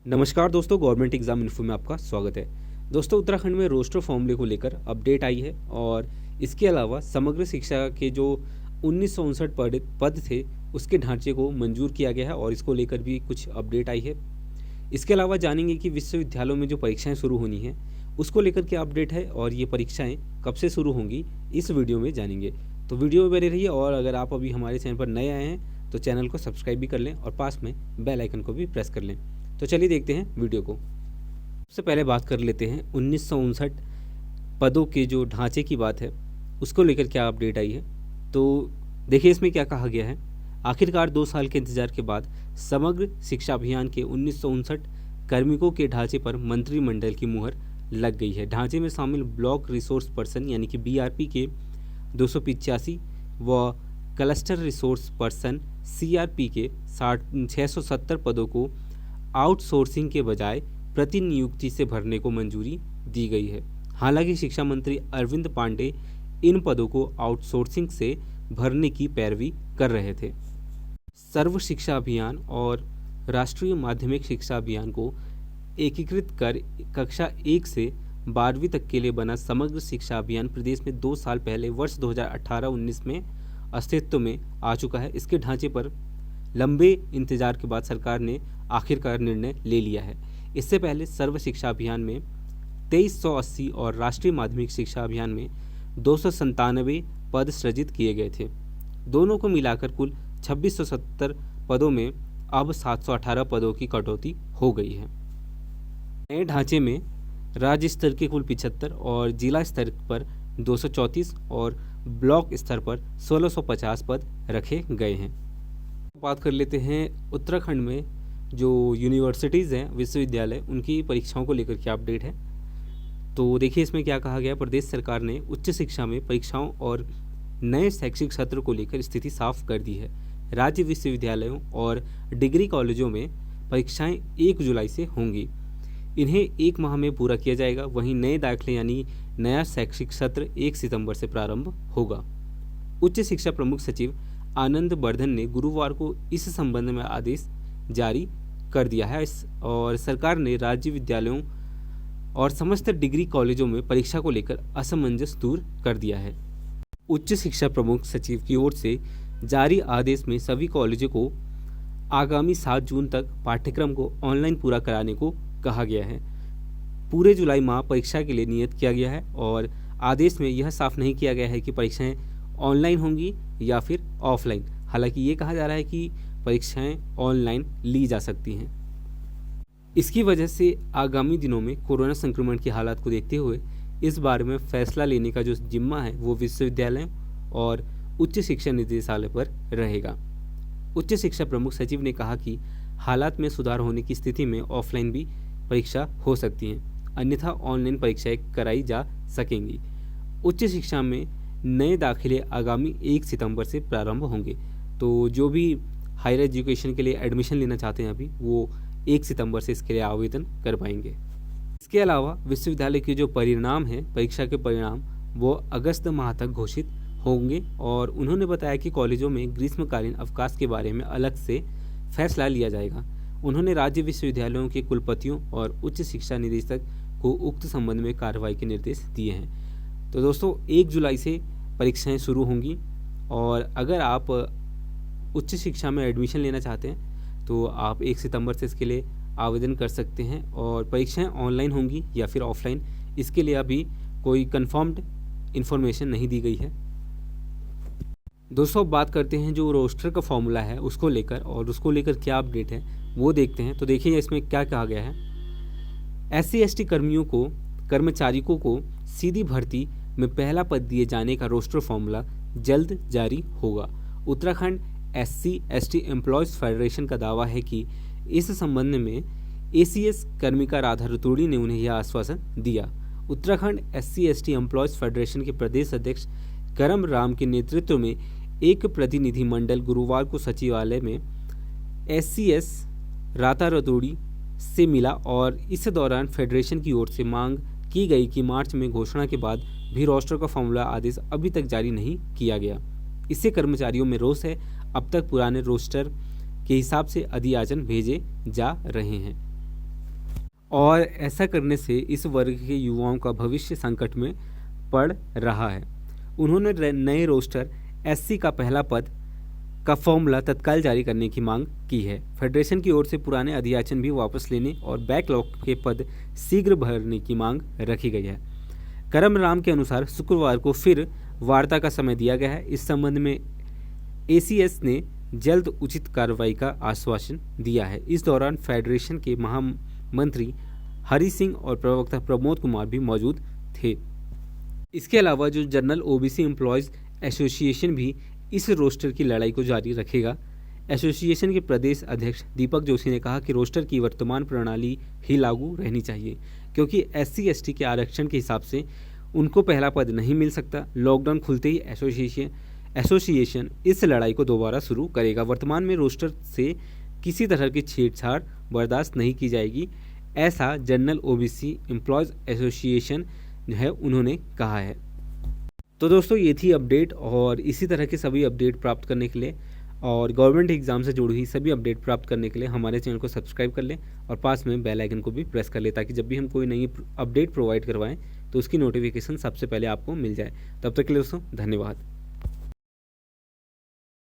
नमस्कार दोस्तों, government exam info में आपका स्वागत है। दोस्तों, उत्तराखंड में रोस्टर फॉर्मूले को लेकर अपडेट आई है और इसके अलावा समग्र शिक्षा के जो 1959 पद थे उसके ढांचे को मंजूर किया गया है और इसको लेकर भी कुछ अपडेट आई है। इसके अलावा जानेंगे कि विश्वविद्यालयों में जो परीक्षाएं शुरू होनी हैं उसको लेकर क्या अपडेट है और ये परीक्षाएँ कब से शुरू होंगी, इस वीडियो में जानेंगे। तो वीडियो में बने रहिए और अगर आप अभी हमारे चैनल पर नए आए हैं तो चैनल को सब्सक्राइब भी कर लें और पास में बेल आइकन को भी प्रेस कर लें। तो चलिए देखते हैं वीडियो को। सबसे पहले बात कर लेते हैं 1959 पदों के जो ढांचे की बात है उसको लेकर क्या अपडेट आई है। तो देखिए इसमें क्या कहा गया है। आखिरकार 2 साल के इंतजार के बाद समग्र शिक्षा अभियान के 1959 कार्मिकों के ढांचे पर मंत्रिमंडल की मुहर लग गई है। ढांचे में शामिल ब्लॉक रिसोर्स पर्सन यानी कि BRP के 285 व क्लस्टर रिसोर्स पर्सन CRP के 670 पदों को आउटसोर्सिंग के बजाय प्रतिनियुक्ति से भरने को मंजूरी दी गई है। हालांकि शिक्षा मंत्री अरविंद पांडे इन पदों को आउटसोर्सिंग से भरने की पैरवी कर रहे थे। सर्व शिक्षा अभियान और राष्ट्रीय माध्यमिक शिक्षा अभियान को एकीकृत कर कक्षा 1 से 12वीं तक के लिए बना समग्र शिक्षा अभियान प्रदेश में 2 साल पहले वर्ष 2018-19 में अस्तित्व में आ चुका है। इसके ढांचे पर लंबे इंतजार के बाद सरकार ने आखिरकार निर्णय ले लिया है। इससे पहले सर्व शिक्षा अभियान में 2380 और राष्ट्रीय माध्यमिक शिक्षा अभियान में 297 पद सृजित किए गए थे। दोनों को मिलाकर कुल 2670 पदों में अब 718 पदों की कटौती हो गई है। नए ढांचे में राज्य स्तर के कुल 75 और जिला स्तर पर 234 और ब्लॉक स्तर पर 1650 पद रखे गए हैं। बात कर लेते हैं उत्तराखंड में जो यूनिवर्सिटीज़ हैं, विश्वविद्यालय, उनकी परीक्षाओं को लेकर क्या अपडेट है। तो देखिए इसमें क्या कहा गया। प्रदेश सरकार ने उच्च शिक्षा में परीक्षाओं और नए शैक्षिक सत्र को लेकर स्थिति साफ कर दी है। राज्य विश्वविद्यालयों और डिग्री कॉलेजों में परीक्षाएं 1 जुलाई से होंगी। इन्हें 1 माह में पूरा किया जाएगा। वहीं नए दाखिले यानी नया शैक्षिक सत्र 1 सितंबर से प्रारंभ होगा। उच्च शिक्षा प्रमुख सचिव आनंद वर्धन ने गुरुवार को इस संबंध में आदेश जारी कर दिया है और सरकार ने राज्य विद्यालयों और समस्त डिग्री कॉलेजों में परीक्षा को लेकर असमंजस दूर कर दिया है। उच्च शिक्षा प्रमुख सचिव की ओर से जारी आदेश में सभी कॉलेजों को आगामी 7 जून तक पाठ्यक्रम को ऑनलाइन पूरा कराने को कहा गया है। पूरे जुलाई माह परीक्षा के लिए नियत किया गया है और आदेश में यह साफ नहीं किया गया है कि परीक्षाएं ऑनलाइन होंगी या फिर ऑफलाइन। हालांकि ये कहा जा रहा है कि परीक्षाएं ऑनलाइन ली जा सकती हैं। इसकी वजह से आगामी दिनों में कोरोना संक्रमण की हालात को देखते हुए इस बारे में फैसला लेने का जो जिम्मा है वो विश्वविद्यालय और उच्च शिक्षा निदेशालय पर रहेगा। उच्च शिक्षा प्रमुख सचिव ने कहा कि हालात में सुधार होने की स्थिति में ऑफलाइन भी परीक्षा हो सकती है, अन्यथा ऑनलाइन परीक्षाएं कराई जा सकेंगी। उच्च शिक्षा में नए दाखिले आगामी 1 सितंबर से प्रारंभ होंगे। तो जो भी हायर एजुकेशन के लिए एडमिशन लेना चाहते हैं अभी, वो 1 सितंबर से इसके लिए आवेदन कर पाएंगे। इसके अलावा विश्वविद्यालय के जो परिणाम हैं, परीक्षा के परिणाम, वो अगस्त माह तक घोषित होंगे और उन्होंने बताया कि कॉलेजों में ग्रीष्मकालीन अवकाश के बारे में अलग से फैसला लिया जाएगा। उन्होंने राज्य विश्वविद्यालयों के कुलपतियों और उच्च शिक्षा निदेशक को उक्त संबंध में कार्रवाई के निर्देश दिए हैं। तो दोस्तों 1 जुलाई से परीक्षाएं शुरू होंगी और अगर आप उच्च शिक्षा में एडमिशन लेना चाहते हैं तो आप 1 सितंबर से इसके लिए आवेदन कर सकते हैं और परीक्षाएं ऑनलाइन होंगी या फिर ऑफलाइन, इसके लिए अभी कोई कंफर्म्ड इन्फॉर्मेशन नहीं दी गई है। दोस्तों बात करते हैं जो रोस्टर का फॉर्मूला है उसको लेकर और उसको लेकर क्या अपडेट है वो देखते हैं। तो देखिए इसमें क्या कहा गया है। SC/ST कर्मचारियों को सीधी भर्ती में पहला पद दिए जाने का रोस्टर फॉर्मूला जल्द जारी होगा। उत्तराखंड SC/ST एम्प्लॉयज़ फेडरेशन का दावा है कि इस संबंध में ACS कर्मिका राधा रतूड़ी ने उन्हें यह आश्वासन दिया। उत्तराखंड SC/ST एम्प्लॉयज़ फेडरेशन के प्रदेश अध्यक्ष करम राम के नेतृत्व में एक प्रतिनिधि मंडल गुरुवार को सचिवालय में SCS राधा रतूड़ी से मिला और इस दौरान फेडरेशन की ओर से मांग की गई कि मार्च में घोषणा के बाद भी रोस्टर का फॉर्मूला आदेश अभी तक जारी नहीं किया गया। इससे कर्मचारियों में रोष है। अब तक पुराने रोस्टर के हिसाब से अधियाचन भेजे जा रहे हैं। और ऐसा करने से इस वर्ग के युवाओं का भविष्य संकट में पड़ रहा है। उन्होंने नए रोस्टर एससी का पहला पद का फॉर्मूला तत्काल जारी करने की मांग की है। फेडरेशन की ओर से पुराने अधियाचन भी वापस लेने और बैकलॉग के पद शीघ्र भरने की मांग रखी गई है। करम राम के अनुसार शुक्रवार को फिर वार्ता का समय दिया गया है। इस संबंध में एसीएस ने जल्द उचित कार्रवाई का आश्वासन दिया है। इस दौरान फेडरेशन के महामंत्री हरि सिंह और प्रवक्ता प्रमोद कुमार भी मौजूद थे। इसके अलावा जो जनरल ओबीसी एम्प्लॉयज़ एसोसिएशन भी इस रोस्टर की लड़ाई को जारी रखेगा। एसोसिएशन के प्रदेश अध्यक्ष दीपक जोशी ने कहा कि रोस्टर की वर्तमान प्रणाली ही लागू रहनी चाहिए, क्योंकि एससी एसटी के आरक्षण के हिसाब से उनको पहला पद नहीं मिल सकता। लॉकडाउन खुलते ही एसोसिएशन इस लड़ाई को दोबारा शुरू करेगा। वर्तमान में रोस्टर से किसी तरह की छेड़छाड़ बर्दाश्त नहीं की जाएगी, ऐसा जनरल ओबीसी एम्प्लॉयज़ एसोसिएशन जो है उन्होंने कहा है। तो दोस्तों ये थी अपडेट, और इसी तरह के सभी अपडेट प्राप्त करने के लिए और गवर्नमेंट एग्जाम से जुड़ी हुई सभी अपडेट प्राप्त करने के लिए हमारे चैनल को सब्सक्राइब कर लें और पास में बेल आइकन को भी प्रेस कर लें, ताकि जब भी हम कोई नई अपडेट प्रोवाइड करवाएं तो उसकी नोटिफिकेशन सबसे पहले आपको मिल जाए। तब तक के लिए दोस्तों धन्यवाद।